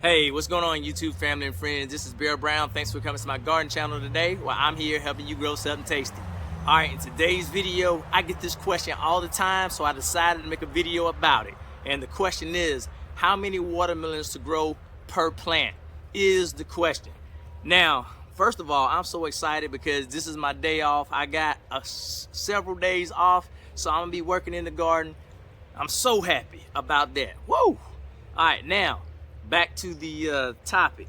Hey, what's going on YouTube family and friends? This is Bear Brown. Thanks for coming to my garden channel today. Well, I'm here helping you grow something tasty. All right, in today's video, I get this question all the time, so I decided to make a video about it. And the question is, how many watermelons to grow per plant is the question. Now, first of all, I'm so excited because this is my day off. I got several days off, so I'm gonna be working in the garden. I'm so happy about that. Woo! All right, now, back to the topic.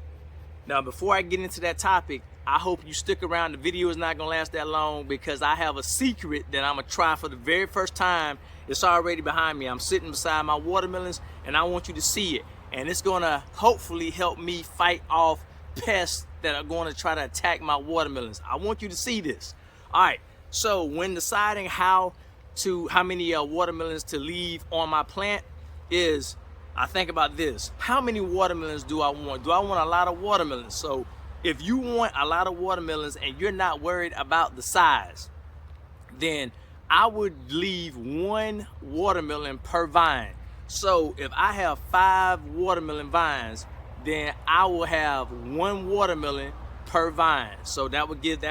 Now, before I get into that topic, I hope you stick around. The video is not gonna last that long because I have a secret that I'm gonna try for the very first time. It's already behind me. I'm sitting beside my watermelons and I want you to see it. And it's gonna hopefully help me fight off pests that are gonna try to attack my watermelons. I want you to see this. All right, so when deciding how many watermelons to leave on my plant is, I think about this. How many watermelons do I want? Do I want a lot of watermelons? So if you want a lot of watermelons and you're not worried about the size, then I would leave one watermelon per vine. So if I have 5 watermelon vines, then I will have 1 watermelon per vine. So that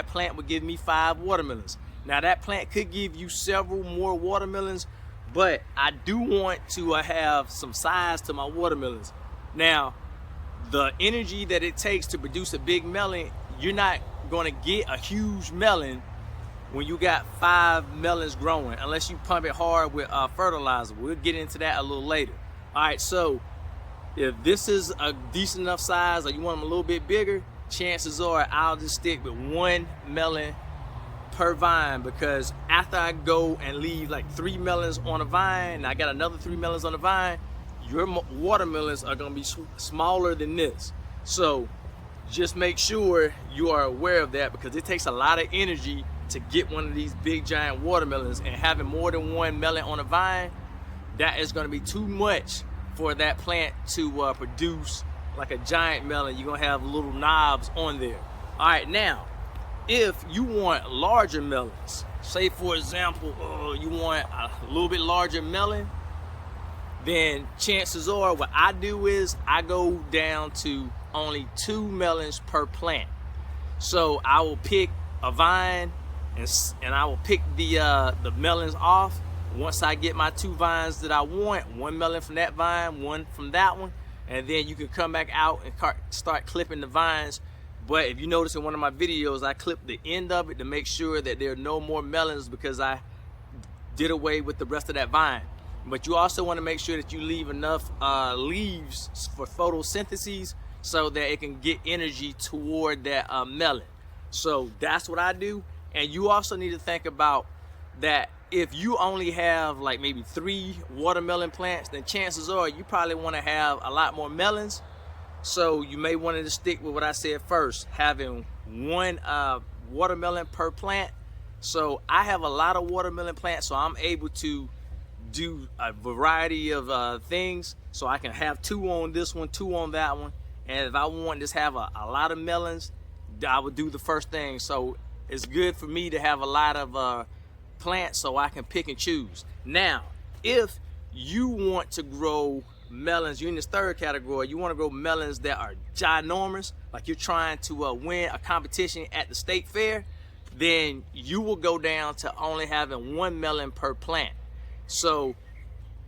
plant would give me 5 watermelons. Now that plant could give you several more watermelons, but I do want to have some size to my watermelons. Now, the energy that it takes to produce a big melon, you're not gonna get a huge melon when you got 5 melons growing, unless you pump it hard with fertilizer. We'll get into that a little later. All right, so if this is a decent enough size or you want them a little bit bigger, chances are I'll just stick with 1 melon per vine, because after I go and leave like 3 melons on a vine and I got another 3 melons on the vine, your watermelons are gonna be smaller than this. So just make sure you are aware of that, because it takes a lot of energy to get one of these big giant watermelons, and having more than 1 melon on a vine, that is gonna be too much for that plant to produce like a giant melon. You're gonna have little knobs on there. All right, now, if you want larger melons, say for example, you want a little bit larger melon, then chances are what I do is I go down to only 2 melons per plant. So I will pick a vine and I will pick the melons off. Once I get my 2 vines that I want, 1 melon from that vine, 1 from that one, and then you can come back out and start clipping the vines. But if you notice in one of my videos, I clipped the end of it to make sure that there are no more melons, because I did away with the rest of that vine. But you also want to make sure that you leave enough leaves for photosynthesis so that it can get energy toward that melon. So that's what I do. And you also need to think about that if you only have like maybe 3 watermelon plants, then chances are you probably want to have a lot more melons. So you may want to stick with what I said first, having 1 watermelon per plant. So I have a lot of watermelon plants, so I'm able to do a variety of things. So I can have 2 on this one, 2 on that one. And if I want to just have a lot of melons, I would do the first thing. So it's good for me to have a lot of plants so I can pick and choose. Now, if you want to grow melons, you're in this third category, you want to grow melons that are ginormous, like you're trying to win a competition at the state fair, then you will go down to only having 1 melon per plant. So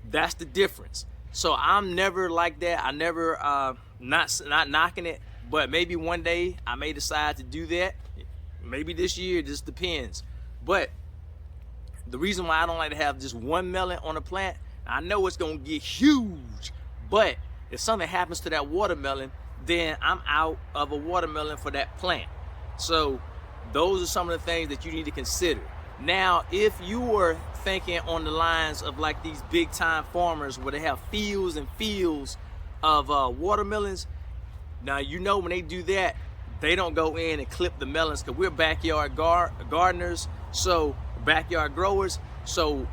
that's the difference. So I'm never like that. I never not knocking it, but maybe one day I may decide to do that. Maybe this year, it just depends. But the reason why I don't like to have just 1 melon on a plant, I know it's gonna get huge, but if something happens to that watermelon, then I'm out of a watermelon for that plant. So those are some of the things that you need to consider. Now, if you were thinking on the lines of like these big time farmers where they have fields and fields of watermelons, now you know when they do that, they don't go in and clip the melons, because we're backyard gardeners, so backyard growers, so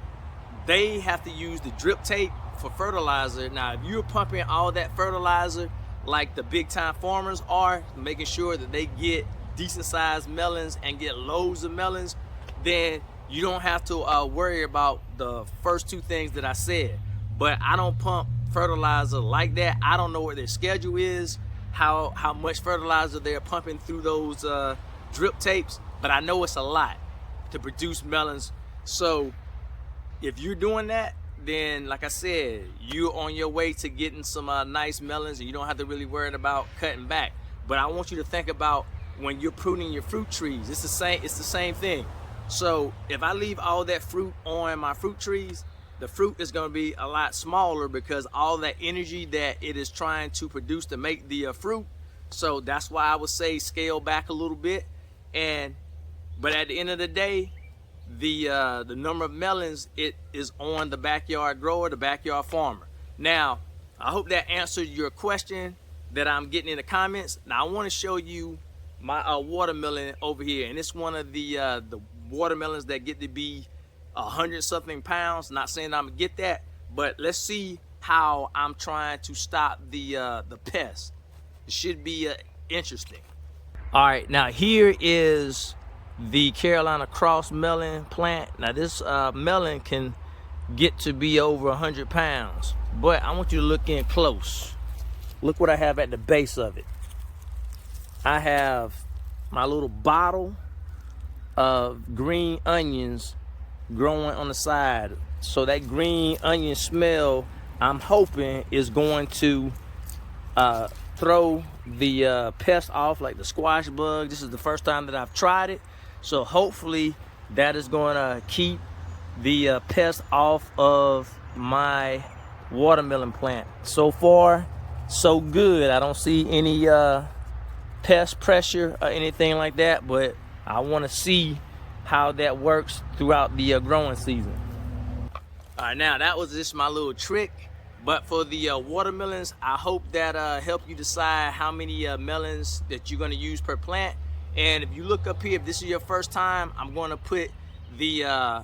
they have to use the drip tape for fertilizer. Now, if you're pumping all that fertilizer like the big time farmers are, making sure that they get decent sized melons and get loads of melons, then you don't have to worry about the first 2 things that I said. But I don't pump fertilizer like that. I don't know what their schedule is, how much fertilizer they're pumping through those drip tapes, but I know it's a lot to produce melons. So if you're doing that, then like I said, you're on your way to getting some nice melons, and you don't have to really worry about cutting back. But I want you to think about when you're pruning your fruit trees. It's the same thing. So if I leave all that fruit on my fruit trees, the fruit is going to be a lot smaller because all that energy that it is trying to produce to make the fruit. So that's why I would say scale back a little bit. But at the end of the day, the number of melons, it is on the backyard grower, the backyard farmer. Now, I hope that answered your question that I'm getting in the comments. Now I want to show you my watermelon over here, and it's one of the watermelons that get to be 100-something pounds. Not saying I'm gonna get that, but let's see how I'm trying to stop the pest. It should be interesting. All right, now here is the Carolina cross melon plant. Now this melon can get to be over 100 pounds, but I want you to look in close. Look what I have at the base of it. I have my little bottle of green onions growing on the side. So that green onion smell, I'm hoping, is going to throw the pest off, like the squash bug. This is the first time that I've tried it, so hopefully that is going to keep the pest off of my watermelon plant. So far so good. I don't see any pest pressure or anything like that, but I want to see how that works throughout the growing season. All right, now that was just my little trick, but for the watermelons, I hope that help you decide how many melons that you're going to use per plant. And if you look up here, if this is your first time, I'm going to put the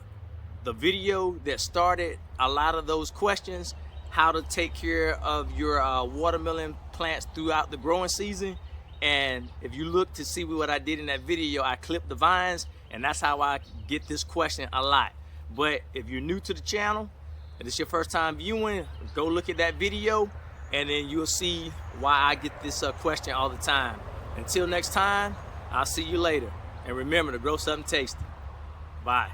video that started a lot of those questions, how to take care of your watermelon plants throughout the growing season. And if you look to see what I did in that video, I clipped the vines, and that's how I get this question a lot. But if you're new to the channel and it's your first time viewing, go look at that video, and then you'll see why I get this question all the time. Until next time, I'll see you later. And remember to grow something tasty. Bye.